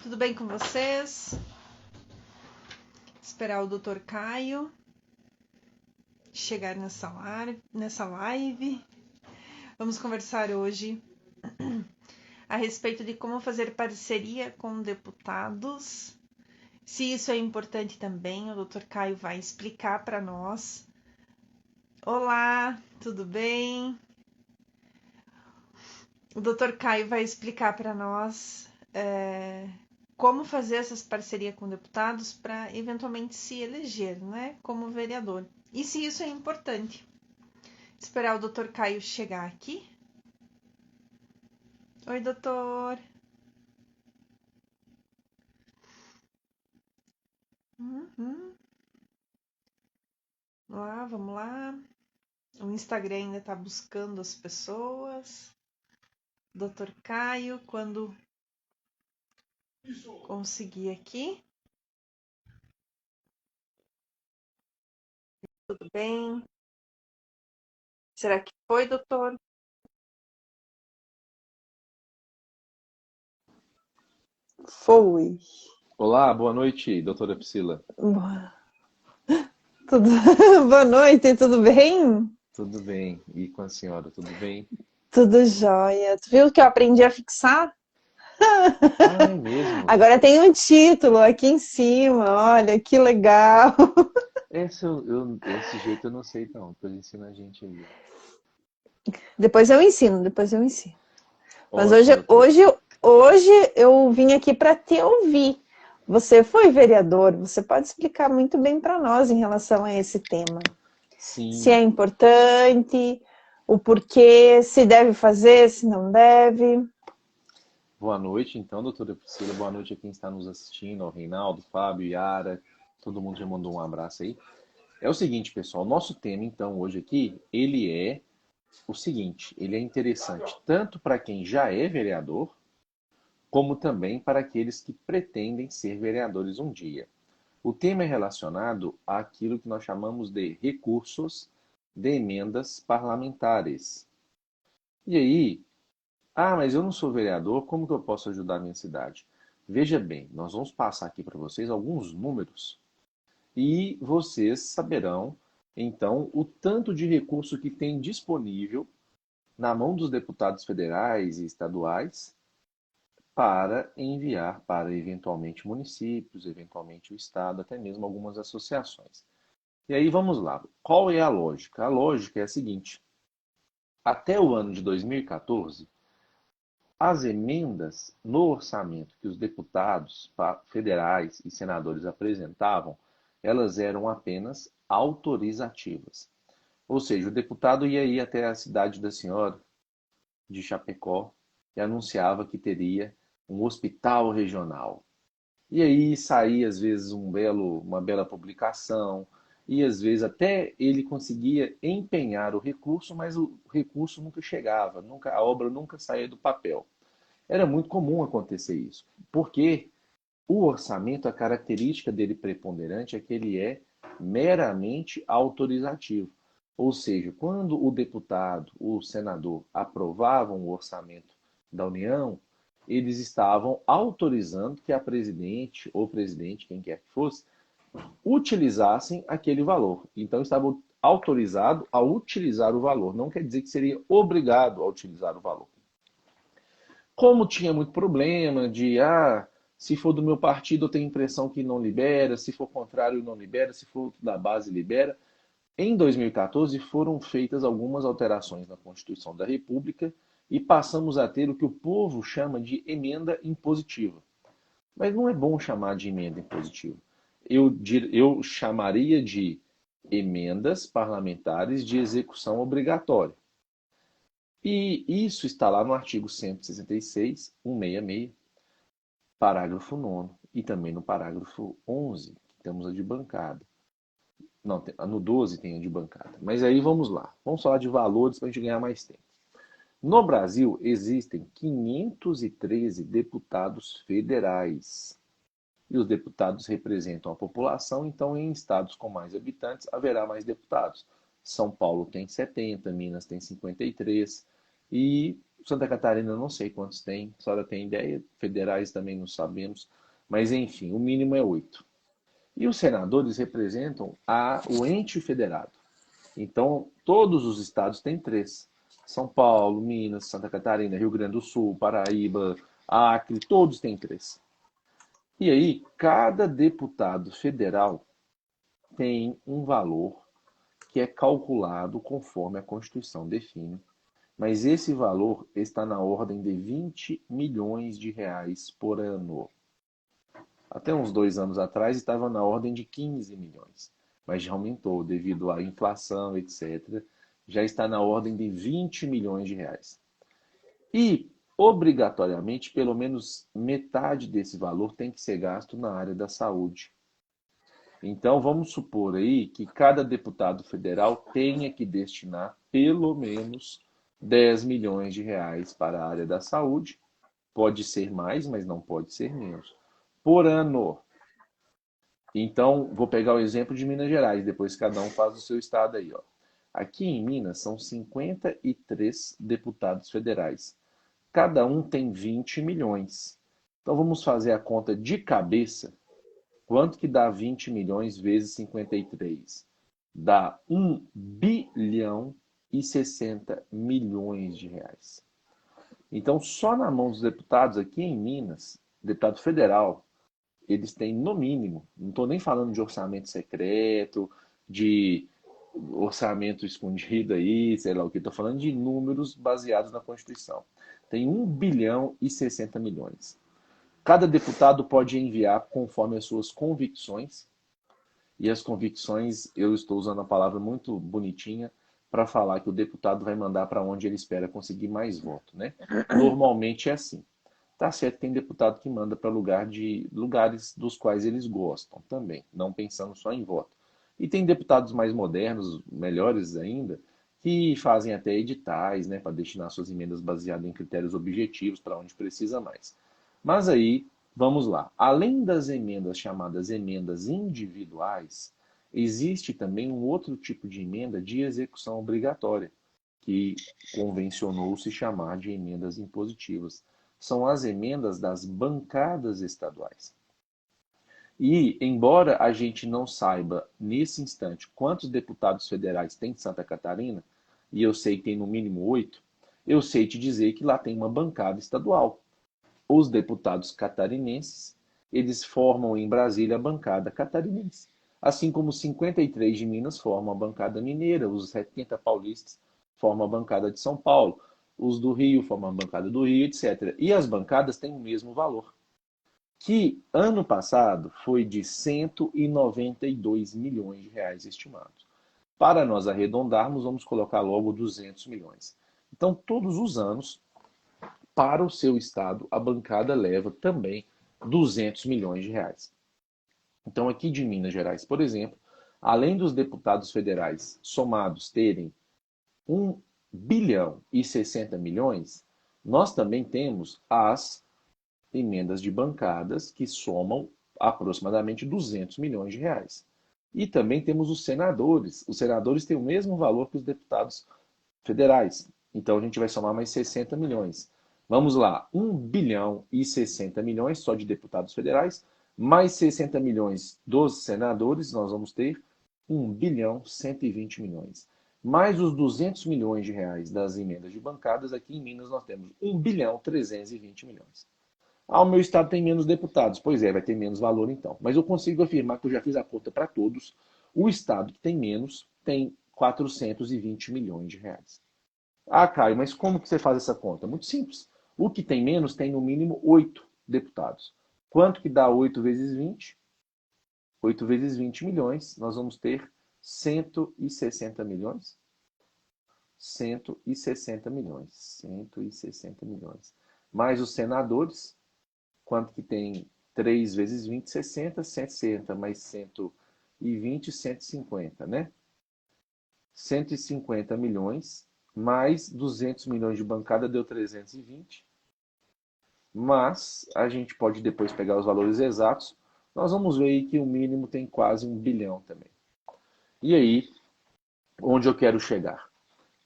Tudo bem com vocês? Esperar o Dr. Caio chegar nessa live. Vamos conversar hoje a respeito de como fazer parceria com deputados. Se isso é importante também, o Dr. Caio vai explicar para nós. Olá, tudo bem? O Dr. Caio vai explicar para nós como fazer essas parcerias com deputados para eventualmente se eleger, né, como vereador. E se isso é importante. Esperar o Dr. Caio chegar aqui. Oi, doutor. Vamos lá. O Instagram ainda está buscando as pessoas. Dr. Caio, quando conseguir aqui. Tudo bem? Será que foi, doutor? Foi. Olá, boa noite, doutora Priscila. Tudo... Boa noite, tudo bem? Tudo bem. E com a senhora, tudo bem? Tudo jóia. Tu viu que eu aprendi a fixar? Ah, é mesmo? Agora tem um título aqui em cima, olha, que legal. Esse jeito eu não sei não, depois ensina a gente aí. Depois eu ensino. Mas Ótimo, doutora. hoje eu vim aqui para te ouvir. Você foi vereador, você pode explicar muito bem para nós em relação a esse tema. Se é Sim, importante, o porquê, se deve fazer, se não deve. boa noite então, doutora Priscila. Boa noite a quem está nos assistindo, ao Reinaldo, Fábio, Yara, todo mundo já mandou um abraço aí. É o seguinte, pessoal, nosso tema então hoje aqui, ele é o seguinte, ele é interessante tanto para quem já é vereador, como também para aqueles que pretendem ser vereadores um dia. O tema é relacionado àquilo que nós chamamos de recursos de emendas parlamentares. E aí, mas eu não sou vereador, como que eu posso ajudar a minha cidade? Veja bem, nós vamos passar aqui para vocês alguns números e vocês saberão, então, o tanto de recurso que tem disponível na mão dos deputados federais e estaduais para enviar para eventualmente municípios, eventualmente o Estado, até mesmo algumas associações. E aí vamos lá. Qual é a lógica? A lógica é a seguinte: até o ano de 2014, as emendas no orçamento que os deputados federais e senadores apresentavam, elas eram apenas autorizativas. Ou seja, o deputado ia ir até a cidade da senhora de Chapecó e anunciava que teria um hospital regional. E aí saía, às vezes, uma bela publicação, e às vezes até ele conseguia empenhar o recurso, mas o recurso nunca chegava, a obra nunca saía do papel. Era muito comum acontecer isso, porque o orçamento, a característica dele preponderante é que ele é meramente autorizativo. Ou seja, quando o deputado, o senador aprovavam o orçamento da União, eles estavam autorizando que a presidente ou presidente, quem quer que fosse, utilizassem aquele valor. Então, estavam autorizados a utilizar o valor. Não quer dizer que seria obrigado a utilizar o valor. Como tinha muito problema de, se for do meu partido eu tenho a impressão que não libera, se for contrário não libera, se for da base libera. Em 2014 foram feitas algumas alterações na Constituição da República e passamos a ter o que o povo chama de emenda impositiva. Mas não é bom chamar de emenda impositiva. Eu chamaria de emendas parlamentares de execução obrigatória. E isso está lá no artigo 166, 166, parágrafo 9º, e também no parágrafo 11, que temos a de bancada. Não, no 12 tem a de bancada. Mas aí vamos lá. Vamos falar de valores para a gente ganhar mais tempo. No Brasil, existem 513 deputados federais. E os deputados representam a população, então em estados com mais habitantes haverá mais deputados. São Paulo tem 70, Minas tem 53 e Santa Catarina eu não sei quantos tem, a senhora tem ideia, federais também não sabemos, mas enfim, o mínimo é 8. E os senadores representam o ente federado. Então, todos os estados têm 3. São Paulo, Minas, Santa Catarina, Rio Grande do Sul, Paraíba, Acre, todos têm 3. E aí, cada deputado federal tem um valor que é calculado conforme a Constituição define. Mas esse valor está na ordem de 20 milhões de reais por ano. Até uns 2 anos atrás estava na ordem de 15 milhões. Mas já aumentou devido à inflação, etc. Já está na ordem de 20 milhões de reais. E, obrigatoriamente, pelo menos metade desse valor tem que ser gasto na área da saúde. Então, vamos supor aí que cada deputado federal tenha que destinar pelo menos 10 milhões de reais para a área da saúde. Pode ser mais, mas não pode ser menos. Por ano. Então, vou pegar o exemplo de Minas Gerais, depois cada um faz o seu estado aí. Ó. Aqui em Minas são 53 deputados federais. Cada um tem 20 milhões. Então, vamos fazer a conta de cabeça. Quanto que dá 20 milhões vezes 53? Dá 1 bilhão e 60 milhões de reais. Então, só na mão dos deputados aqui em Minas, deputado federal, eles têm no mínimo, não estou nem falando de orçamento secreto, de orçamento escondido aí, sei lá o que, estou falando de números baseados na Constituição. Tem 1 bilhão e 60 milhões. Cada deputado pode enviar conforme as suas convicções, e as convicções, eu estou usando a palavra muito bonitinha, para falar que o deputado vai mandar para onde ele espera conseguir mais voto, né? Normalmente é assim. Tá certo que tem deputado que manda para lugares dos quais eles gostam também, não pensando só em voto. E tem deputados mais modernos, melhores ainda, que fazem até editais, né, para destinar suas emendas baseadas em critérios objetivos para onde precisa mais. Mas aí, vamos lá. Além das emendas chamadas emendas individuais, existe também um outro tipo de emenda de execução obrigatória, que convencionou-se chamar de emendas impositivas. São as emendas das bancadas estaduais. E, embora a gente não saiba, nesse instante, quantos deputados federais tem em Santa Catarina, e eu sei que tem no mínimo 8, eu sei te dizer que lá tem uma bancada estadual. Os deputados catarinenses, eles formam em Brasília a bancada catarinense. Assim como os 53 de Minas formam a bancada mineira, os 70 paulistas formam a bancada de São Paulo, os do Rio formam a bancada do Rio, etc. E as bancadas têm o mesmo valor, que ano passado foi de 192 milhões de reais estimados. Para nós arredondarmos, vamos colocar logo 200 milhões. Então, todos os anos, para o seu estado, a bancada leva também 200 milhões de reais. Então, aqui de Minas Gerais, por exemplo, além dos deputados federais somados terem 1 bilhão e 60 milhões, nós também temos as emendas de bancadas que somam aproximadamente 200 milhões de reais. E também temos os senadores. Os senadores têm o mesmo valor que os deputados federais. Então, a gente vai somar mais 60 milhões. Vamos lá, 1 bilhão e 60 milhões só de deputados federais, mais 60 milhões dos senadores, nós vamos ter 1 bilhão 120 milhões. Mais os 200 milhões de reais das emendas de bancadas, aqui em Minas nós temos 1 bilhão 320 milhões. Ah, o meu estado tem menos deputados. Pois é, vai ter menos valor então. Mas eu consigo afirmar que eu já fiz a conta para todos. O estado que tem menos tem 420 milhões de reais. Ah, Caio, mas como que você faz essa conta? Muito simples. O que tem menos tem no mínimo 8 deputados. Quanto que dá 8 vezes 20? 8 vezes 20 milhões. Nós vamos ter 160 milhões. 160 milhões. 160 milhões. Mais os senadores. Quanto que tem 3 vezes 20? 60. 160 mais 120, 150, né? 150 milhões. Mais 200 milhões de bancada deu 320. Mas a gente pode depois pegar os valores exatos. Nós vamos ver aí que o mínimo tem quase 1 bilhão também. E aí, onde eu quero chegar?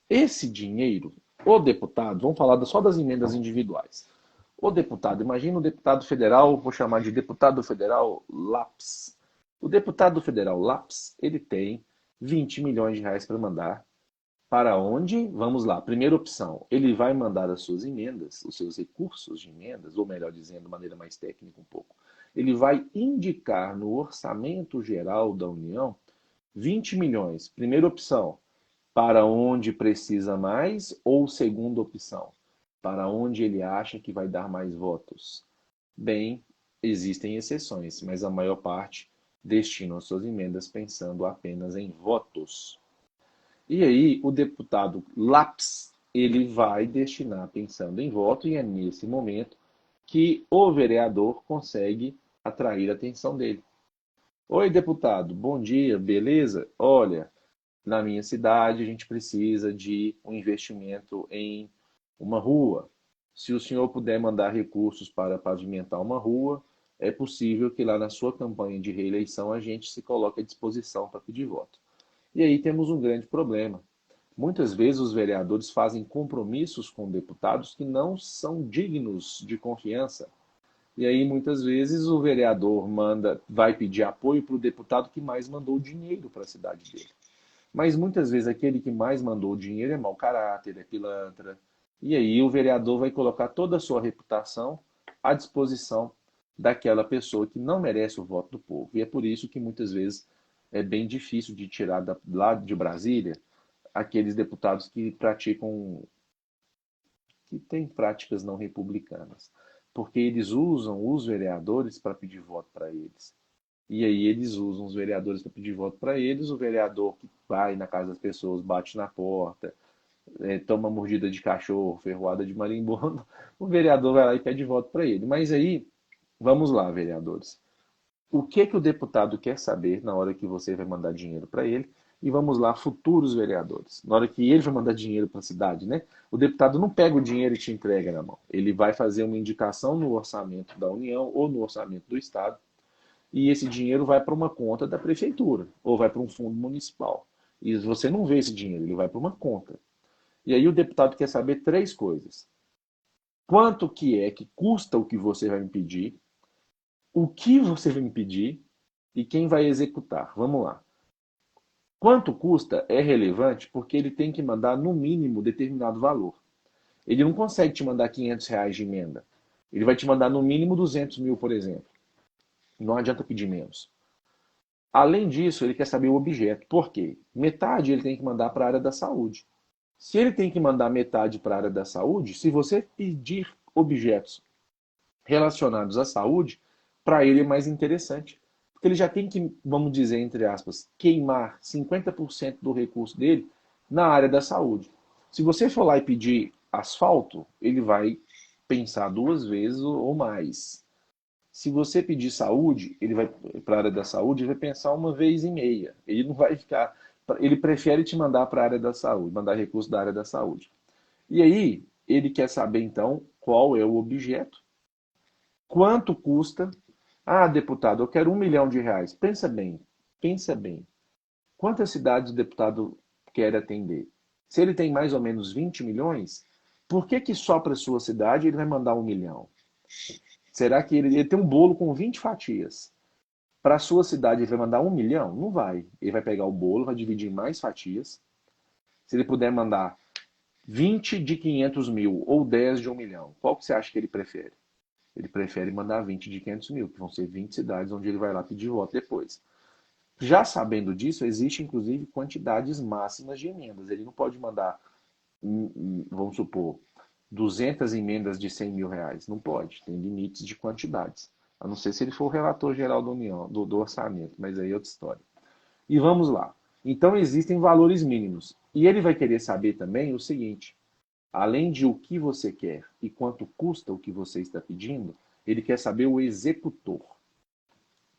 Esse dinheiro, O deputado, vamos falar só das emendas individuais. O deputado, imagina o deputado federal, vou chamar de deputado federal Laps. O deputado federal Laps, ele tem 20 milhões de reais para mandar. Para onde? Vamos lá. Primeira opção, ele vai mandar as suas emendas, os seus recursos de emendas, ou melhor dizendo, de maneira mais técnica um pouco. Ele vai indicar no orçamento geral da União 20 milhões. Primeira opção, para onde precisa mais, ou segunda opção, para onde ele acha que vai dar mais votos. Bem, existem exceções, mas a maior parte destina as suas emendas pensando apenas em votos. E aí, o deputado Laps, ele vai destinar pensando em voto, e é nesse momento que o vereador consegue atrair a atenção dele. Oi, deputado, bom dia, beleza? Olha, na minha cidade a gente precisa de um investimento em uma rua. Se o senhor puder mandar recursos para pavimentar uma rua, é possível que lá na sua campanha de reeleição a gente se coloque à disposição para pedir voto. E aí temos um grande problema. Muitas vezes os vereadores fazem compromissos com deputados que não são dignos de confiança. E aí muitas vezes o vereador vai pedir apoio para o deputado que mais mandou dinheiro para a cidade dele. Mas muitas vezes aquele que mais mandou dinheiro é mau caráter, é pilantra. E aí o vereador vai colocar toda a sua reputação à disposição daquela pessoa que não merece o voto do povo. E é por isso que muitas vezes é bem difícil de tirar lá de Brasília aqueles deputados que têm práticas não republicanas. Porque eles usam os vereadores para pedir voto para eles. E aí eles usam os vereadores para pedir voto para eles, o vereador que vai na casa das pessoas, bate na porta, toma mordida de cachorro, ferroada de marimbondo, o vereador vai lá e pede voto para ele. Mas aí, vamos lá, vereadores. O que o deputado quer saber na hora que você vai mandar dinheiro para ele? E vamos lá, futuros vereadores. Na hora que ele vai mandar dinheiro para a cidade, né? O deputado não pega o dinheiro e te entrega na mão. Ele vai fazer uma indicação no orçamento da União ou no orçamento do Estado, e esse dinheiro vai para uma conta da prefeitura ou vai para um fundo municipal. E você não vê esse dinheiro, ele vai para uma conta. E aí o deputado quer saber três coisas. Quanto que é que custa o que você vai me pedir, o que você vai me pedir e quem vai executar. Vamos lá. Quanto custa é relevante porque ele tem que mandar no mínimo determinado valor. Ele não consegue te mandar R$ 500 de emenda. Ele vai te mandar no mínimo 200 mil, por exemplo. Não adianta pedir menos. Além disso, ele quer saber o objeto. Por quê? Metade ele tem que mandar para a área da saúde. Se ele tem que mandar metade para a área da saúde, se você pedir objetos relacionados à saúde, para ele é mais interessante. Porque ele já tem que, vamos dizer, entre aspas, queimar 50% do recurso dele na área da saúde. Se você for lá e pedir asfalto, ele vai pensar duas vezes ou mais. Se você pedir saúde, ele vai para a área da saúde, ele vai pensar uma vez e meia. Ele não vai ficar. Ele prefere te mandar para a área da saúde, mandar recurso da área da saúde. E aí, ele quer saber, então, qual é o objeto, quanto custa. Ah, deputado, eu quero R$ 1 milhão. Pensa bem, pensa bem. Quantas cidades o deputado quer atender? Se ele tem mais ou menos 20 milhões, por que só para a sua cidade ele vai mandar 1 milhão? Será que ele tem um bolo com 20 fatias? Para a sua cidade ele vai mandar 1 milhão? Não vai. Ele vai pegar o bolo, vai dividir em mais fatias. Se ele puder mandar 20 de 500 mil ou 10 de 1 milhão, qual que você acha que ele prefere? Ele prefere mandar 20 de 500 mil, que vão ser 20 cidades onde ele vai lá pedir voto depois. Já sabendo disso, existe inclusive quantidades máximas de emendas. Ele não pode mandar, vamos supor, 200 emendas de R$ 100 mil. Não pode, tem limites de quantidades. A não ser se ele for o relator geral da União, do orçamento, mas aí é outra história. E vamos lá. Então existem valores mínimos. E ele vai querer saber também o seguinte: além de o que você quer e quanto custa o que você está pedindo, ele quer saber o executor.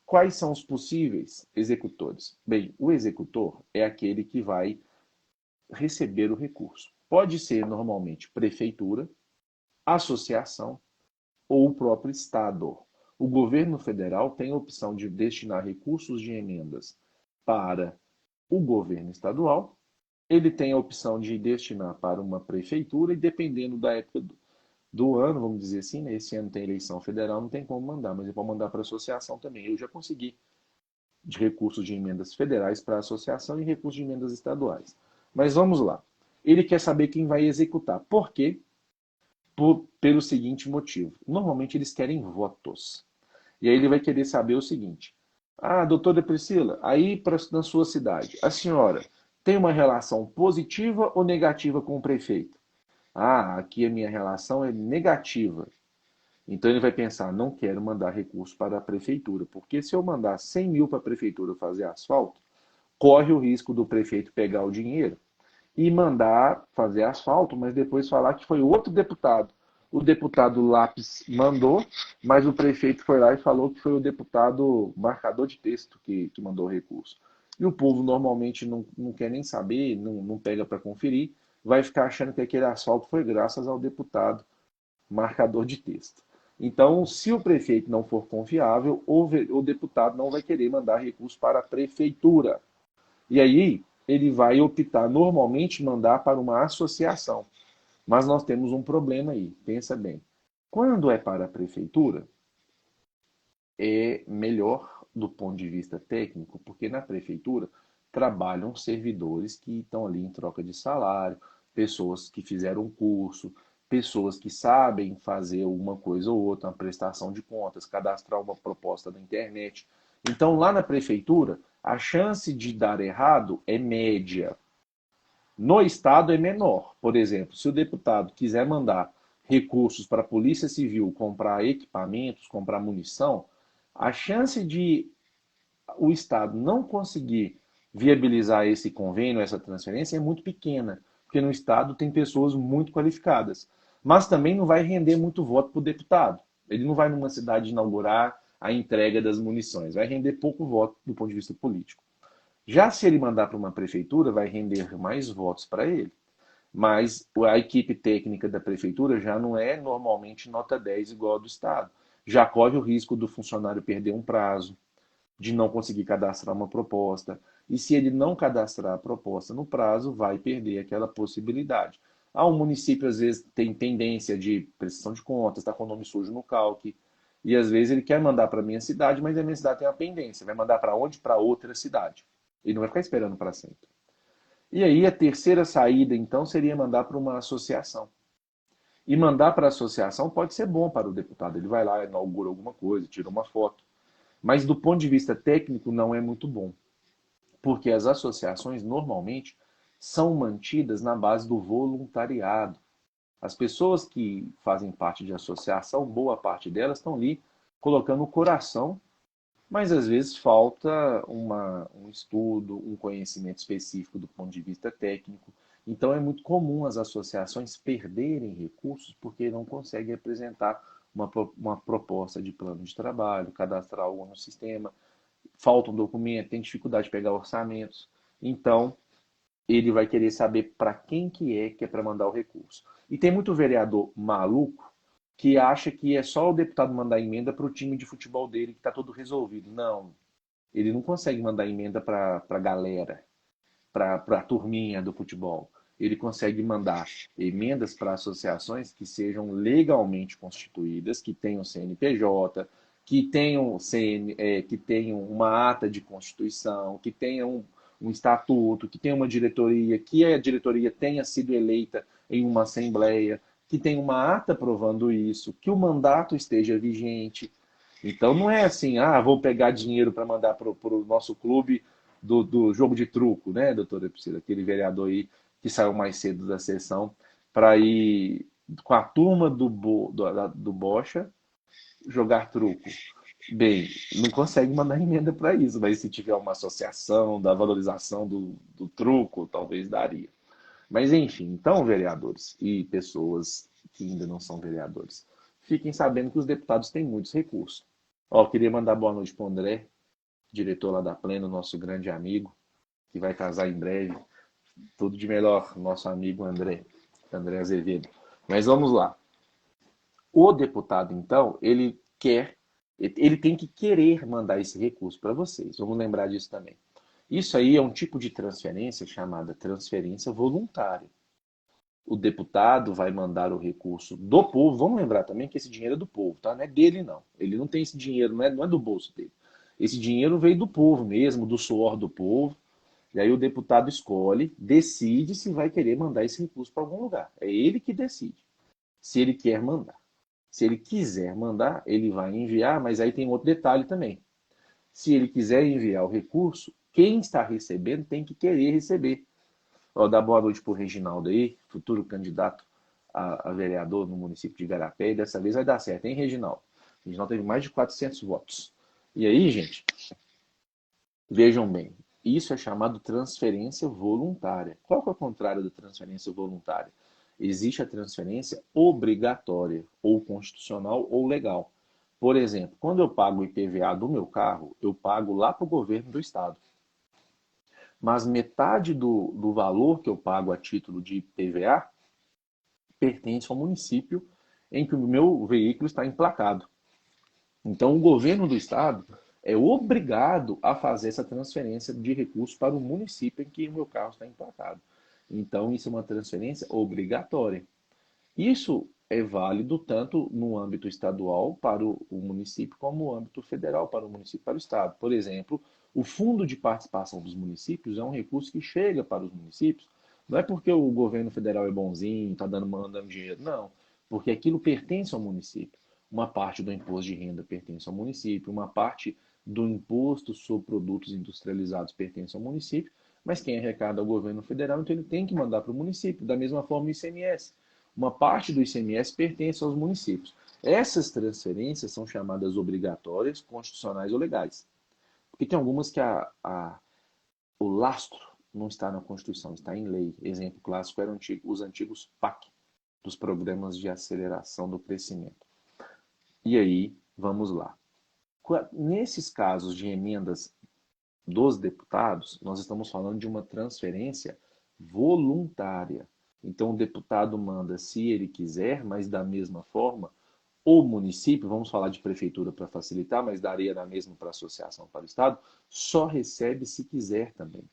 Quais são os possíveis executores? Bem, o executor é aquele que vai receber o recurso. Pode ser normalmente prefeitura, associação ou o próprio Estado. O governo federal tem a opção de destinar recursos de emendas para o governo estadual ele tem a opção de destinar para uma prefeitura e dependendo da época do ano, vamos dizer assim, né? Esse ano tem eleição federal, não tem como mandar, mas ele pode mandar para a associação também. Eu já consegui de recursos de emendas federais para a associação e recursos de emendas estaduais. Mas vamos lá. Ele quer saber quem vai executar. Por quê? Pelo seguinte motivo. Normalmente eles querem votos. E aí ele vai querer saber o seguinte. Ah, doutora Priscila, aí na sua cidade, a senhora tem uma relação positiva ou negativa com o prefeito? Ah, aqui a minha relação é negativa. Então ele vai pensar, não quero mandar recurso para a prefeitura, porque se eu mandar 100 mil para a prefeitura fazer asfalto, corre o risco do prefeito pegar o dinheiro e mandar fazer asfalto, mas depois falar que foi outro deputado. O deputado Lápis mandou, mas o prefeito foi lá e falou que foi o deputado marcador de texto que mandou o recurso. E o povo normalmente não quer nem saber, não pega para conferir, vai ficar achando que aquele asfalto foi graças ao deputado marcador de texto. Então, se o prefeito não for confiável, o deputado não vai querer mandar recurso para a prefeitura. E aí, ele vai optar normalmente mandar para uma associação. Mas nós temos um problema aí, pensa bem. Quando é para a prefeitura, é melhor do ponto de vista técnico, porque na prefeitura trabalham servidores que estão ali em troca de salário, pessoas que fizeram um curso, pessoas que sabem fazer uma coisa ou outra, uma prestação de contas, cadastrar uma proposta na internet. Então, lá na prefeitura, a chance de dar errado é média. No Estado é menor. Por exemplo, se o deputado quiser mandar recursos para a Polícia Civil comprar equipamentos, comprar munição, a chance de o Estado não conseguir viabilizar esse convênio, essa transferência, é muito pequena, porque no Estado tem pessoas muito qualificadas. Mas também não vai render muito voto para o deputado. Ele não vai numa cidade inaugurar a entrega das munições, vai render pouco voto do ponto de vista político. Já se ele mandar para uma prefeitura, vai render mais votos para ele. Mas a equipe técnica da prefeitura já não é normalmente nota 10 igual a do Estado. Já corre o risco do funcionário perder um prazo, de não conseguir cadastrar uma proposta. E se ele não cadastrar a proposta no prazo, vai perder aquela possibilidade. O município, às vezes, tem tendência de prestação de contas, está com o nome sujo no calque. E, às vezes, ele quer mandar para a minha cidade, mas a minha cidade tem uma pendência. Vai mandar para onde? Para outra cidade. Ele não vai ficar esperando para sempre. E aí, a terceira saída, então, seria mandar para uma associação. E mandar para a associação pode ser bom para o deputado. Ele vai lá, inaugura alguma coisa, tira uma foto. Mas do ponto de vista técnico não é muito bom, porque as associações normalmente são mantidas na base do voluntariado. As pessoas que fazem parte de associação, boa parte delas estão ali colocando o coração, mas às vezes falta um estudo, um conhecimento específico do ponto de vista técnico. Então é muito comum as associações perderem recursos porque não conseguem apresentar uma proposta de plano de trabalho, cadastrar algo no sistema, falta um documento, tem dificuldade de pegar orçamentos. Então, ele vai querer saber para quem que é para mandar o recurso. E tem muito vereador maluco que acha que é só o deputado mandar emenda para o time de futebol dele que está tudo resolvido. Não, ele não consegue mandar emenda para a galera, para a turminha do futebol. Ele consegue mandar emendas para associações que sejam legalmente constituídas, que tenham CNPJ, que tenham, que tenham uma ata de constituição, que tenham um estatuto, que tenha uma diretoria, que a diretoria tenha sido eleita em uma assembleia, que tenha uma ata provando isso, que o mandato esteja vigente. Então não é assim, vou pegar dinheiro para mandar para o nosso clube do jogo de truco, né, doutora Priscila? Aquele vereador aí que saiu mais cedo da sessão para ir com a turma do Bocha jogar truco. Bem, não consegue mandar emenda para isso, mas se tiver uma associação da valorização do truco, talvez daria. Mas enfim, então, vereadores e pessoas que ainda não são vereadores, fiquem sabendo que os deputados têm muitos recursos. Queria mandar boa noite para o André, diretor lá da Pleno, nosso grande amigo, que vai casar em breve. Tudo de melhor, nosso amigo André Azevedo. Mas vamos lá. O deputado, então, ele tem que querer mandar esse recurso para vocês. Vamos lembrar disso também. Isso aí é um tipo de transferência chamada transferência voluntária. O deputado vai mandar o recurso do povo. Vamos lembrar também que esse dinheiro é do povo, tá? Não é dele, não. Ele não tem esse dinheiro, não é do bolso dele. Esse dinheiro veio do povo mesmo, do suor do povo. E aí o deputado escolhe, decide se vai querer mandar esse recurso para algum lugar. É ele que decide se ele quer mandar. Se ele quiser mandar, ele vai enviar, mas aí tem outro detalhe também. Se ele quiser enviar o recurso, quem está recebendo tem que querer receber. Vou dar boa noite para o Reginaldo aí, futuro candidato a vereador no município de Igarapé, e dessa vez vai dar certo, hein, Reginaldo? O Reginaldo teve mais de 400 votos. E aí, gente, vejam bem, isso é chamado transferência voluntária. Qual que é o contrário da transferência voluntária? Existe a transferência obrigatória, ou constitucional, ou legal. Por exemplo, quando eu pago o IPVA do meu carro, eu pago lá para o governo do estado. Mas metade do valor que eu pago a título de IPVA pertence ao município em que o meu veículo está emplacado. Então, o governo do estado é obrigado a fazer essa transferência de recursos para o município em que o meu carro está emplacado. Então, isso é uma transferência obrigatória. Isso é válido tanto no âmbito estadual para o município, como no âmbito federal para o município e para o estado. Por exemplo, o fundo de participação dos municípios é um recurso que chega para os municípios. Não é porque o governo federal é bonzinho, está mandando dinheiro, não. Porque aquilo pertence ao município. Uma parte do imposto de renda pertence ao município, uma parte do imposto sobre produtos industrializados pertence ao município, mas quem arrecada é o governo federal, então ele tem que mandar para o município. Da mesma forma o ICMS. Uma parte do ICMS pertence aos municípios. Essas transferências são chamadas obrigatórias, constitucionais ou legais. Porque tem algumas que o lastro não está na Constituição, está em lei. Exemplo clássico eram os antigos PAC, dos Programas de Aceleração do Crescimento. E aí, vamos lá. Nesses casos de emendas dos deputados, nós estamos falando de uma transferência voluntária. Então, o deputado manda se ele quiser, mas da mesma forma, o município, vamos falar de prefeitura para facilitar, mas daria na mesma para a associação, para o Estado, só recebe se quiser também.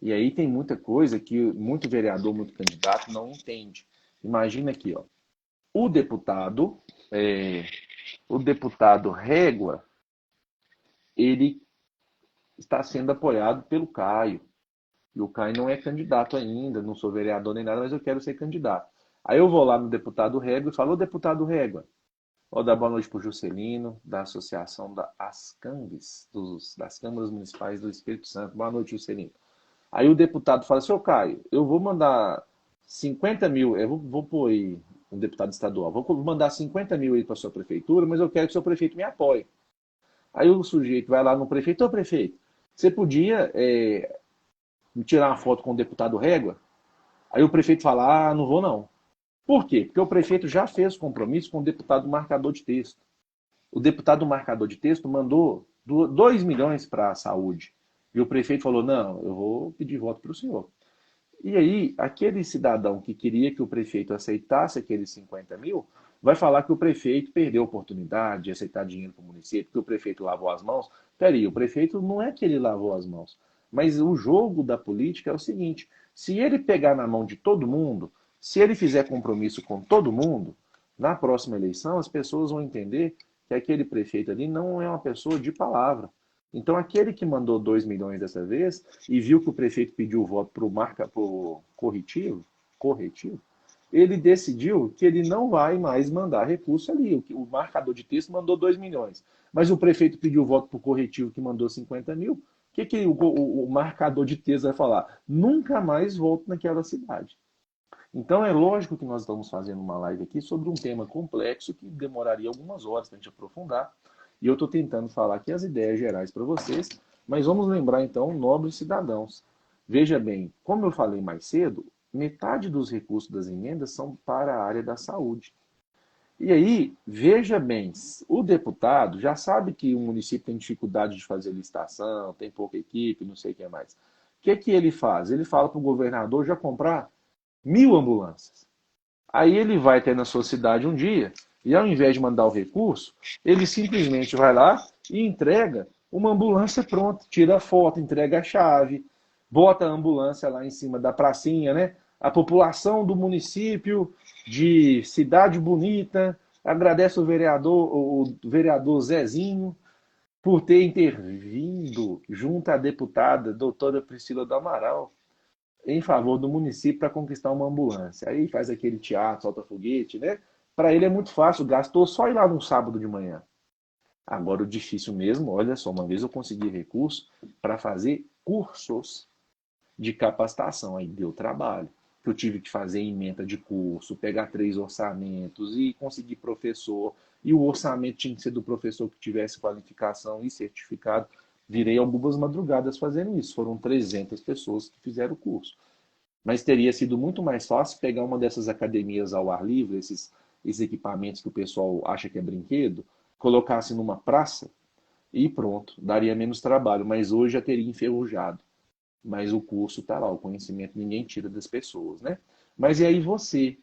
E aí tem muita coisa que muito vereador, muito candidato não entende. Imagina aqui, ó, o deputado Régua, ele está sendo apoiado pelo Caio. E o Caio não é candidato ainda, não sou vereador nem nada, mas eu quero ser candidato. Aí eu vou lá no deputado Régua e falo, ô deputado Régua, vou dar boa noite para o Juscelino, da Associação da ASCAMBs, das Câmaras Municipais do Espírito Santo. Boa noite, Juscelino. Aí o deputado fala, seu Caio, eu vou mandar 50 mil, eu vou pôr aí um deputado estadual, vou mandar 50 mil aí para a sua prefeitura, mas eu quero que o seu prefeito me apoie. Aí o sujeito vai lá no prefeito, ô prefeito, você podia tirar uma foto com o deputado Régua? Aí o prefeito fala, não vou não. Por quê? Porque o prefeito já fez compromisso com o deputado marcador de texto. O deputado marcador de texto mandou 2 milhões para a saúde. E o prefeito falou, não, eu vou pedir voto para o senhor. E aí, aquele cidadão que queria que o prefeito aceitasse aqueles 50 mil, vai falar que o prefeito perdeu a oportunidade de aceitar dinheiro para o município, que o prefeito lavou as mãos. Peraí, o prefeito não é que ele lavou as mãos. Mas o jogo da política é o seguinte, se ele pegar na mão de todo mundo, se ele fizer compromisso com todo mundo, na próxima eleição as pessoas vão entender que aquele prefeito ali não é uma pessoa de palavra. Então aquele que mandou 2 milhões dessa vez e viu que o prefeito pediu voto para o corretivo, ele decidiu que ele não vai mais mandar recurso ali. O marcador de texto mandou 2 milhões, mas o prefeito pediu voto para o corretivo que mandou 50 mil. O que o marcador de texto vai falar? Nunca mais volto naquela cidade. Então é lógico que nós estamos fazendo uma live aqui sobre um tema complexo que demoraria algumas horas para a gente aprofundar. E eu estou tentando falar aqui as ideias gerais para vocês, mas vamos lembrar então, nobres cidadãos. Veja bem, como eu falei mais cedo, metade dos recursos das emendas são para a área da saúde. E aí, veja bem, o deputado já sabe que o município tem dificuldade de fazer licitação, tem pouca equipe, não sei o que mais. O que ele faz? Ele fala para o governador já comprar 1000 ambulâncias. Aí ele vai ter na sua cidade um dia, e ao invés de mandar o recurso, ele simplesmente vai lá e entrega uma ambulância pronta, tira a foto, entrega a chave, bota a ambulância lá em cima da pracinha, né? A população do município de Cidade Bonita agradece o vereador Zezinho por ter intervindo junto à deputada doutora Priscila do Amaral em favor do município para conquistar uma ambulância. Aí faz aquele teatro, solta foguete, né? Para ele é muito fácil, gastou só ir lá num sábado de manhã. Agora o difícil mesmo, olha só, uma vez eu consegui recurso para fazer cursos de capacitação, aí deu trabalho. Eu tive que fazer ementa de curso, pegar 3 orçamentos e conseguir professor, e o orçamento tinha que ser do professor que tivesse qualificação e certificado. Virei algumas madrugadas fazendo isso, foram 300 pessoas que fizeram o curso. Mas teria sido muito mais fácil pegar uma dessas academias ao ar livre, esses equipamentos que o pessoal acha que é brinquedo, colocasse numa praça e pronto, daria menos trabalho, mas hoje já teria enferrujado. Mas o curso está lá, o conhecimento ninguém tira das pessoas, né? Mas e aí você,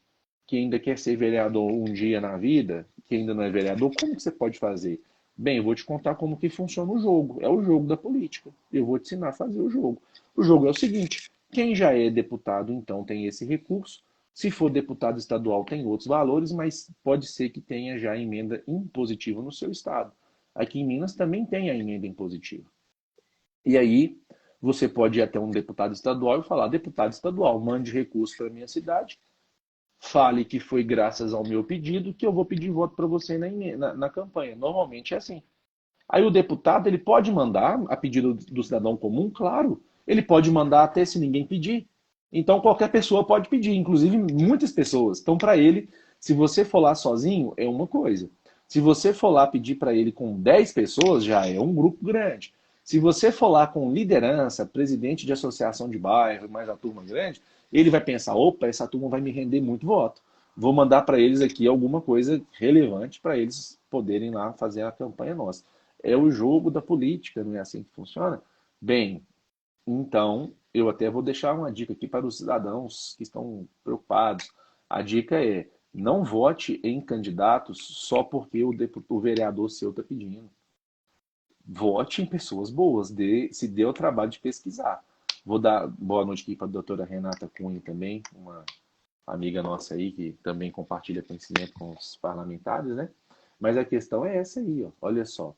que ainda quer ser vereador um dia na vida, que ainda não é vereador, como que você pode fazer? Bem, eu vou te contar como que funciona o jogo. É o jogo da política. Eu vou te ensinar a fazer o jogo. O jogo é o seguinte, quem já é deputado, então, tem esse recurso. Se for deputado estadual, tem outros valores, mas pode ser que tenha já emenda impositiva no seu estado. Aqui em Minas também tem a emenda impositiva. E aí, você pode ir até um deputado estadual e falar, deputado estadual, mande recurso para a minha cidade, fale que foi graças ao meu pedido que eu vou pedir voto para você na campanha. Normalmente é assim. Aí o deputado, ele pode mandar, a pedido do cidadão comum, claro, ele pode mandar até se ninguém pedir. Então qualquer pessoa pode pedir, inclusive muitas pessoas. Então para ele, se você for lá sozinho, é uma coisa. Se você for lá pedir para ele com 10 pessoas, já é um grupo grande. Se você for lá com liderança, presidente de associação de bairro, mais a turma grande, ele vai pensar, opa, essa turma vai me render muito voto. Vou mandar para eles aqui alguma coisa relevante para eles poderem lá fazer a campanha nossa. É o jogo da política, não é assim que funciona? Bem, então eu até vou deixar uma dica aqui para os cidadãos que estão preocupados. A dica é, não vote em candidatos só porque o vereador seu está pedindo. Vote em pessoas boas, se dê o trabalho de pesquisar. Vou dar boa noite aqui para a doutora Renata Cunha também, uma amiga nossa aí que também compartilha conhecimento com os parlamentares, né? Mas a questão é essa aí, ó. Olha só.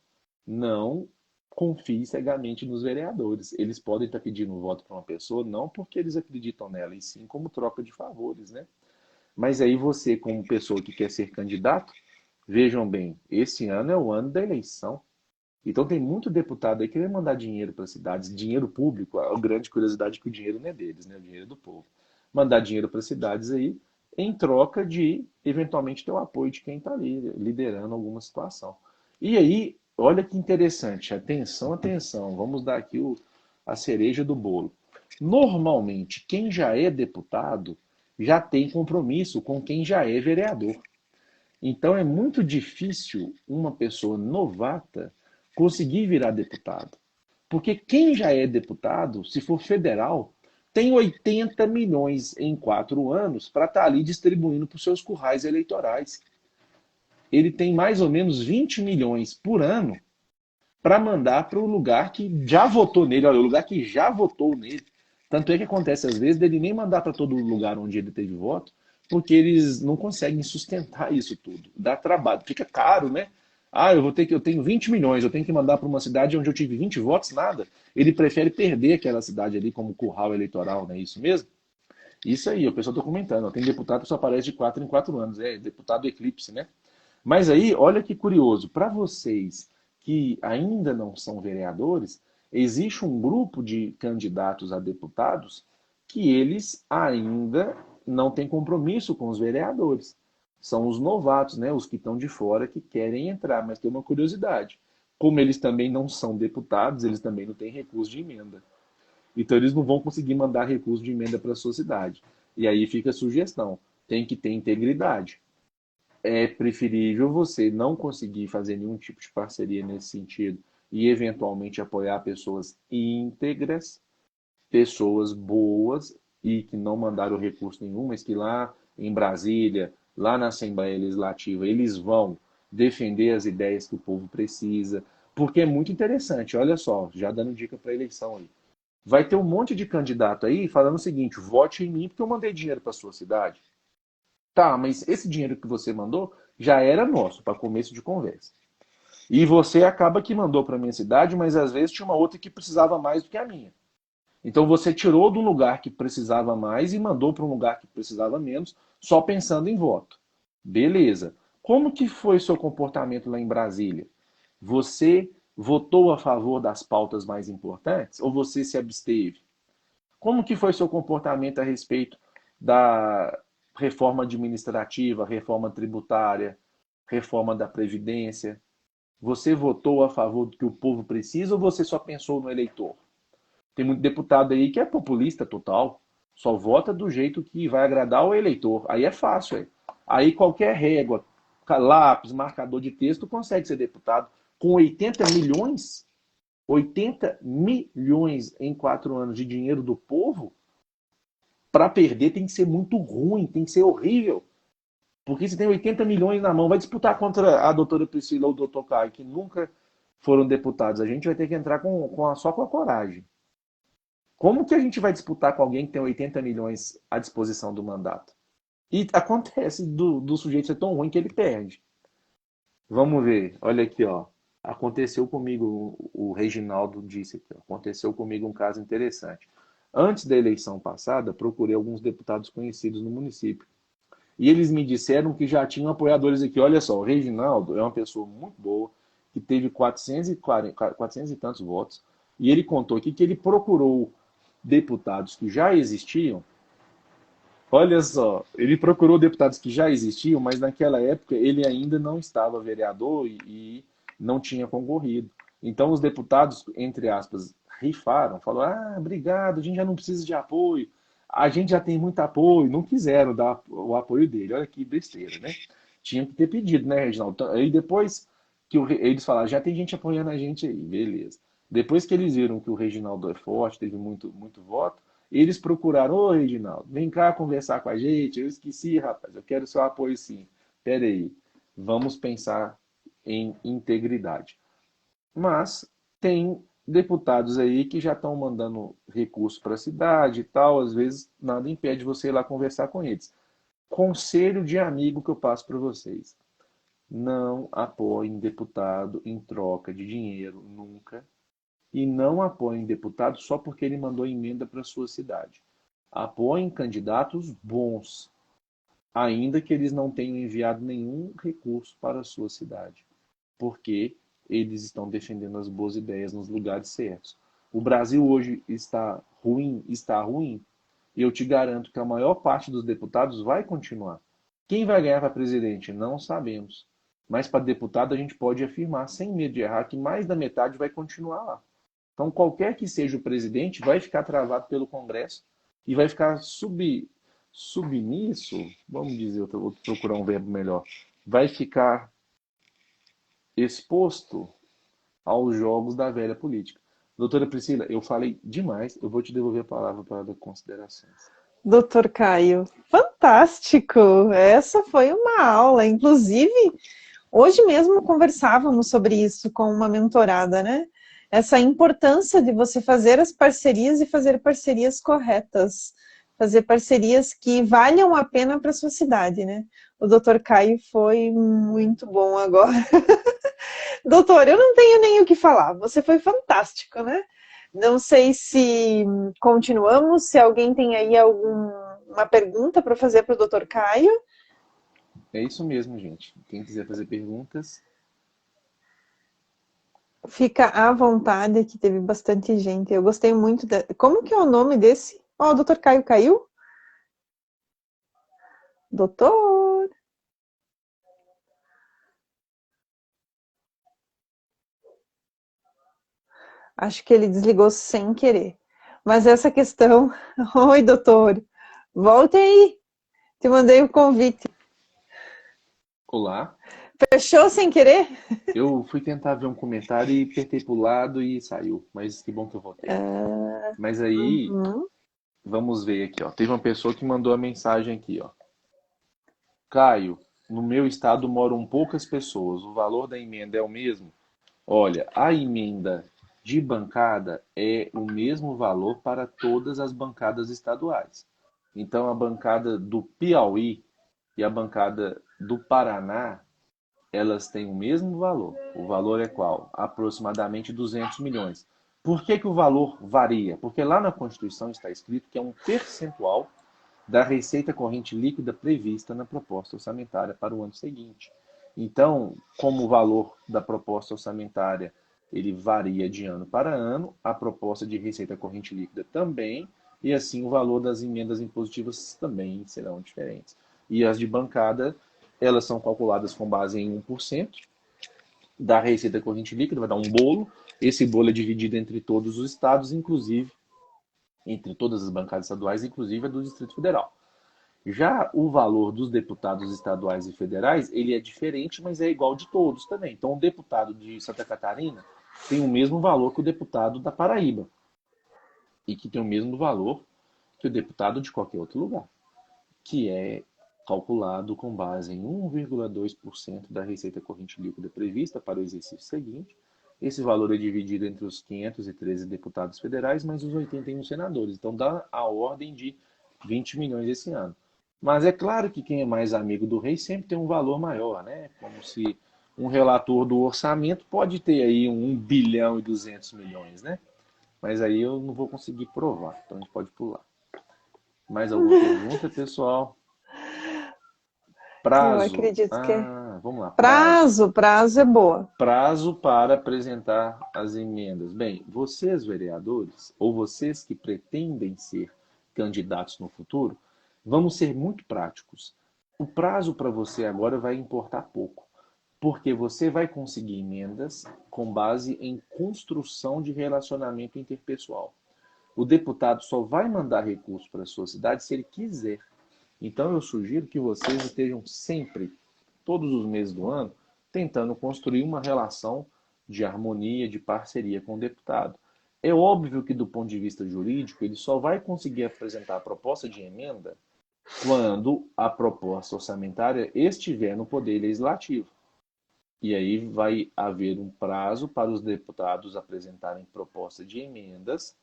Não confie cegamente nos vereadores. Eles podem estar pedindo voto para uma pessoa não porque eles acreditam nela, e sim como troca de favores, né? Mas aí você, como pessoa que quer ser candidato, vejam bem, esse ano é o ano da eleição. Então tem muito deputado aí que quer mandar dinheiro para as cidades, dinheiro público, a grande curiosidade é que o dinheiro não é deles, né? O dinheiro é do povo. Mandar dinheiro para as cidades aí em troca de, eventualmente, ter o apoio de quem está ali liderando alguma situação. E aí, olha que interessante, atenção, atenção, vamos dar aqui a cereja do bolo. Normalmente, quem já é deputado já tem compromisso com quem já é vereador. Então é muito difícil uma pessoa novata conseguir virar deputado. Porque quem já é deputado, se for federal, tem 80 milhões em 4 anos para estar ali distribuindo para os seus currais eleitorais. Ele tem mais ou menos 20 milhões por ano para mandar para o lugar que já votou nele. Olha, o lugar que já votou nele. Tanto é que acontece às vezes dele nem mandar para todo lugar onde ele teve voto, porque eles não conseguem sustentar isso tudo. Dá trabalho, fica caro, né? Ah, eu tenho 20 milhões, eu tenho que mandar para uma cidade onde eu tive 20 votos, nada. Ele prefere perder aquela cidade ali como curral eleitoral, não é isso mesmo? Isso aí, o pessoal está comentando. Tem deputado que só aparece de 4 em 4 anos, é deputado eclipse, né? Mas aí, olha que curioso, para vocês que ainda não são vereadores, existe um grupo de candidatos a deputados que eles ainda não têm compromisso com os vereadores. São os novatos, né? Os que estão de fora que querem entrar, mas tem uma curiosidade. Como eles também não são deputados, eles também não têm recurso de emenda. Então eles não vão conseguir mandar recurso de emenda para a sua cidade. E aí fica a sugestão, tem que ter integridade. É preferível você não conseguir fazer nenhum tipo de parceria nesse sentido e eventualmente apoiar pessoas íntegras, pessoas boas e que não mandaram recurso nenhum, mas que lá em Brasília, lá na Assembleia Legislativa, eles vão defender as ideias que o povo precisa. Porque é muito interessante, olha só, já dando dica para a eleição aí. Vai ter um monte de candidato aí falando o seguinte: vote em mim porque eu mandei dinheiro para sua cidade. Tá, mas esse dinheiro que você mandou já era nosso, para começo de conversa. E você acaba que mandou para minha cidade, mas às vezes tinha uma outra que precisava mais do que a minha. Então você tirou de um lugar que precisava mais e mandou para um lugar que precisava menos, só pensando em voto. Beleza. Como que foi seu comportamento lá em Brasília? Você votou a favor das pautas mais importantes ou você se absteve? Como que foi seu comportamento a respeito da reforma administrativa, reforma tributária, reforma da Previdência? Você votou a favor do que o povo precisa ou você só pensou no eleitor? Tem muito deputado aí que é populista total, só vota do jeito que vai agradar o eleitor. Aí é fácil. Aí qualquer régua, lápis, marcador de texto consegue ser deputado. Com 80 milhões, 80 milhões em 4 anos de dinheiro do povo, para perder tem que ser muito ruim, tem que ser horrível. Porque se tem 80 milhões na mão, vai disputar contra a doutora Priscila ou o doutor Caio, que nunca foram deputados. A gente vai ter que entrar só com a coragem. Como que a gente vai disputar com alguém que tem 80 milhões à disposição do mandato? E acontece do sujeito ser tão ruim que ele perde. Vamos ver, olha aqui, ó. Aconteceu comigo, o Reginaldo disse aqui, ó, aconteceu comigo um caso interessante. Antes da eleição passada, procurei alguns deputados conhecidos no município. E eles me disseram que já tinham apoiadores aqui. Olha só, o Reginaldo é uma pessoa muito boa, que teve 400 e tantos votos. E ele contou aqui que ele procurou deputados que já existiam. Olha só, ele procurou deputados que já existiam, mas naquela época ele ainda não estava vereador e não tinha concorrido. Então os deputados, entre aspas, rifaram, falaram: ah, obrigado, a gente já não precisa de apoio, a gente já tem muito apoio, não quiseram dar o apoio dele. Olha que besteira, né? Tinha que ter pedido, né, Reginaldo? Aí depois que eles falaram: já tem gente apoiando a gente aí, beleza. Depois que eles viram que o Reginaldo é forte, teve muito voto, eles procuraram: ô Reginaldo, vem cá conversar com a gente. Eu esqueci, rapaz, eu quero seu apoio sim. Pera aí, vamos pensar em integridade. Mas tem deputados aí que já estão mandando recurso para a cidade e tal, às vezes nada impede você ir lá conversar com eles. Conselho de amigo que eu passo para vocês: não apoiem deputado em troca de dinheiro, nunca. E não apoiem deputado só porque ele mandou emenda para a sua cidade. Apoiem candidatos bons, ainda que eles não tenham enviado nenhum recurso para a sua cidade, porque eles estão defendendo as boas ideias nos lugares certos. O Brasil hoje está ruim, e eu te garanto que a maior parte dos deputados vai continuar. Quem vai ganhar para presidente? Não sabemos. Mas para deputado a gente pode afirmar, sem medo de errar, que mais da metade vai continuar lá. Então, qualquer que seja o presidente vai ficar travado pelo Congresso e vai ficar submisso, vamos dizer, vou procurar um verbo melhor, vai ficar exposto aos jogos da velha política. Doutora Priscila, eu falei demais, eu vou te devolver a palavra para dar considerações. Doutor Caio, fantástico! Essa foi uma aula. Inclusive, hoje mesmo conversávamos sobre isso com uma mentorada, né? Essa importância de você fazer as parcerias e fazer parcerias corretas. Fazer parcerias que valham a pena para a sua cidade, né? O doutor Caio foi muito bom agora. Doutor, eu não tenho nem o que falar. Você foi fantástico, né? Não sei se continuamos, se alguém tem aí alguma pergunta para fazer para o doutor Caio. É isso mesmo, gente. Quem quiser fazer perguntas... Fica à vontade, que teve bastante gente. Eu gostei muito. Como que é o nome desse? Ó, o doutor Caio caiu? Doutor? Acho que ele desligou sem querer. Mas essa questão... Oi, doutor. Volte aí. Te mandei um convite. Olá. Fechou sem querer? Eu fui tentar ver um comentário e apertei pro lado e saiu. Mas que bom que eu voltei. Mas aí, vamos ver aqui, ó. Teve uma pessoa que mandou a mensagem aqui, ó. Caio, no meu estado moram poucas pessoas. O valor da emenda é o mesmo? Olha, a emenda de bancada é o mesmo valor para todas as bancadas estaduais. Então, a bancada do Piauí e a bancada do Paraná, elas têm o mesmo valor. O valor é qual? Aproximadamente 200 milhões. Por que que o valor varia? Porque lá na Constituição está escrito que é um percentual da receita corrente líquida prevista na proposta orçamentária para o ano seguinte. Então, como o valor da proposta orçamentária ele varia de ano para ano, a proposta de receita corrente líquida também, e assim o valor das emendas impositivas também serão diferentes. E as de bancada, elas são calculadas com base em 1% da receita corrente líquida, vai dar um bolo. Esse bolo é dividido entre todos os estados, inclusive entre todas as bancadas estaduais, inclusive a do Distrito Federal. Já o valor dos deputados estaduais e federais, ele é diferente, mas é igual de todos também. Então, o deputado de Santa Catarina tem o mesmo valor que o deputado da Paraíba e que tem o mesmo valor que o deputado de qualquer outro lugar, que é calculado com base em 1,2% da receita corrente líquida prevista para o exercício seguinte. Esse valor é dividido entre os 513 deputados federais mais os 81 senadores. Então, dá a ordem de 20 milhões esse ano. Mas é claro que quem é mais amigo do rei sempre tem um valor maior, né? Como se um relator do orçamento pode ter aí 1 bilhão e 200 milhões, né? Mas aí eu não vou conseguir provar, então a gente pode pular. Mais alguma pergunta, pessoal? Eu Prazo. acredito que é Vamos lá. prazo é boa. Prazo para apresentar as emendas. Bem, vocês, vereadores, ou vocês que pretendem ser candidatos no futuro, vamos ser muito práticos. O prazo para você agora vai importar pouco, porque você vai conseguir emendas com base em construção de relacionamento interpessoal. O deputado só vai mandar recurso para a sua cidade se ele quiser. Então eu sugiro que vocês estejam sempre, todos os meses do ano, tentando construir uma relação de harmonia, de parceria com o deputado. É óbvio que do ponto de vista jurídico, ele só vai conseguir apresentar a proposta de emenda quando a proposta orçamentária estiver no Poder Legislativo. E aí vai haver um prazo para os deputados apresentarem proposta de emendas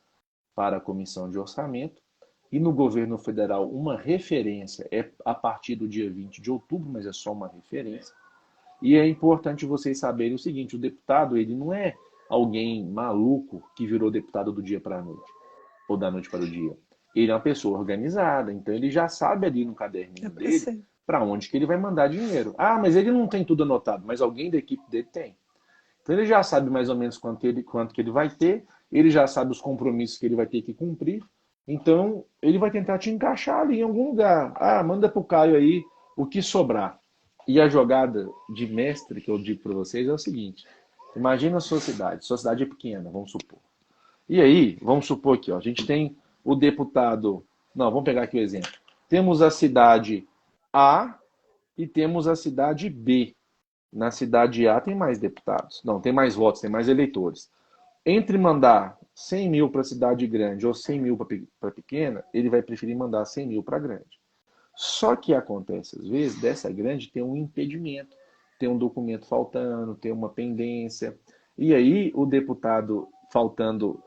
para a Comissão de Orçamento. E no governo federal, uma referência é a partir do dia 20 de outubro, mas é só uma referência. E é importante vocês saberem o seguinte, o deputado ele não é alguém maluco que virou deputado do dia para a noite, ou da noite para o dia. Ele é uma pessoa organizada, então ele já sabe ali no caderninho dele para onde que ele vai mandar dinheiro. Ah, mas ele não tem tudo anotado, mas alguém da equipe dele tem. Então ele já sabe mais ou menos quanto que ele vai ter, ele já sabe os compromissos que ele vai ter que cumprir, então ele vai tentar te encaixar ali em algum lugar. Ah, manda pro Caio aí o que sobrar. E a jogada de mestre que eu digo para vocês é o seguinte, imagina a sua cidade é pequena, vamos supor. E aí, vamos supor aqui, ó, a gente tem o deputado, não, vamos pegar aqui o exemplo. Temos a cidade A e temos a cidade B. Na cidade A tem mais deputados. Não, tem mais votos, tem mais eleitores. Entre mandar 100 mil para a cidade grande ou 100 mil para pequena, ele vai preferir mandar 100 mil para grande. Só que acontece, às vezes, dessa grande tem um impedimento. Tem um documento faltando, tem uma pendência. E aí o deputado, faltando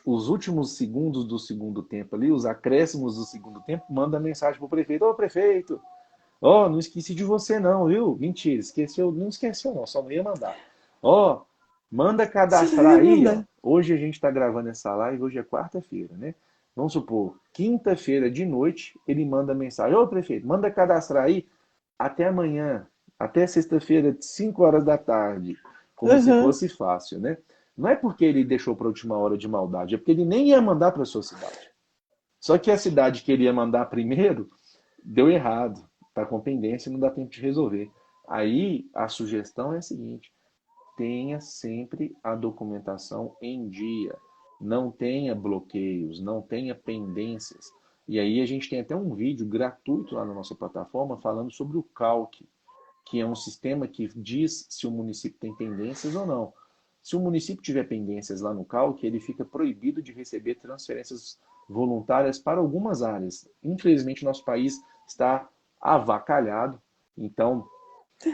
os últimos segundos do segundo tempo ali, os acréscimos do segundo tempo, manda mensagem para o prefeito. Ô, prefeito, ó, não esqueci de você não, viu? Mentira, esqueceu, não esqueceu não, só não ia mandar. Ó, manda cadastrar aí, ó. Hoje a gente está gravando essa live, hoje é quarta-feira, né? Vamos supor, quinta-feira de noite, ele manda mensagem. Ô, prefeito, manda cadastrar aí até amanhã, até sexta-feira, 5 horas da tarde. Como se fosse fácil, né? Não é porque ele deixou para a última hora de maldade, é porque ele nem ia mandar para a sua cidade. Só que a cidade que ele ia mandar primeiro, deu errado. Está com pendência e não dá tempo de resolver. Aí a sugestão é a seguinte: tenha sempre a documentação em dia. Não tenha bloqueios, não tenha pendências. E aí a gente tem até um vídeo gratuito lá na nossa plataforma falando sobre o CALC, que é um sistema que diz se o município tem pendências ou não. Se o município tiver pendências lá no CALC, ele fica proibido de receber transferências voluntárias para algumas áreas. Infelizmente, nosso país está avacalhado, então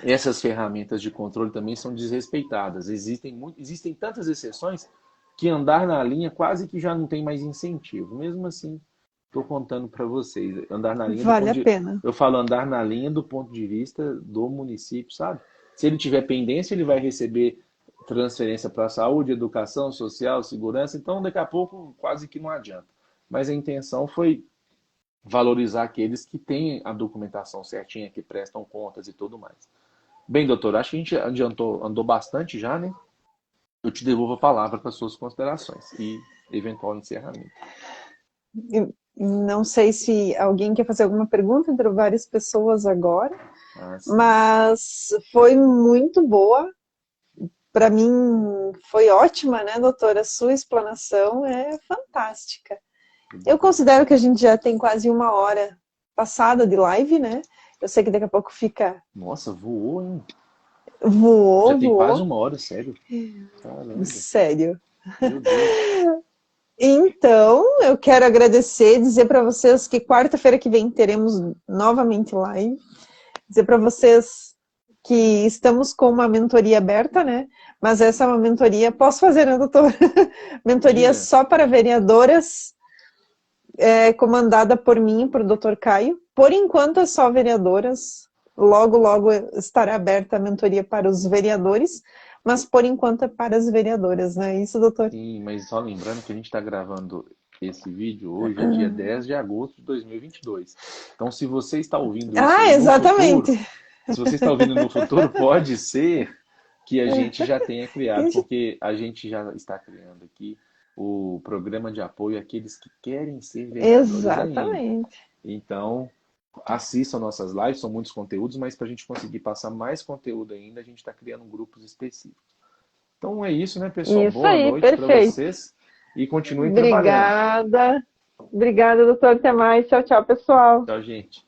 essas ferramentas de controle também são desrespeitadas. Existem tantas exceções que andar na linha quase que já não tem mais incentivo. Mesmo assim, estou contando para vocês. Andar na linha Vale a pena. eu falo andar na linha do ponto de vista do município, sabe? Se ele tiver pendência, ele vai receber transferência para saúde, educação, social, segurança. Então, daqui a pouco, quase que não adianta. Mas a intenção foi valorizar aqueles que têm a documentação certinha, que prestam contas e tudo mais. Bem, doutor, acho que a gente andou bastante já, né? Eu te devolvo a palavra para suas considerações e eventual encerramento. Não sei se alguém quer fazer alguma pergunta entre várias pessoas agora, mas foi muito boa. Para mim foi ótima, né, doutora? A sua explanação é fantástica. Eu considero que a gente já tem quase 1 hora passada de live, né? Eu sei que daqui a pouco fica... Nossa, voou, hein? Voou. Já tem quase 1 hora, sério? Caramba. Sério. Meu Deus. Então, eu quero agradecer, dizer para vocês que quarta-feira que vem teremos novamente live. Dizer para vocês que estamos com uma mentoria aberta, né? Mas essa é uma mentoria... Posso fazer, né, doutor? Mentoria só para vereadoras, comandada por mim e por doutor Caio. Por enquanto é só vereadoras. Logo, logo estará aberta a mentoria para os vereadores, mas por enquanto é para as vereadoras, não é isso, doutor? Sim, mas só lembrando que a gente está gravando esse vídeo hoje, é dia 10 de agosto de 2022. Então, se você está ouvindo isso exatamente. no futuro, se você está ouvindo no futuro, pode ser que a gente já tenha criado, porque a gente já está criando aqui o programa de apoio àqueles que querem ser vereadores. Exatamente. Ainda. Então, assistam nossas lives, são muitos conteúdos, mas para a gente conseguir passar mais conteúdo ainda, a gente está criando grupos específicos. Então é isso, né, pessoal? Isso Boa aí, noite para vocês e continuem trabalhando. Obrigada, doutor. Até mais. Tchau, tchau, pessoal. Tchau, gente.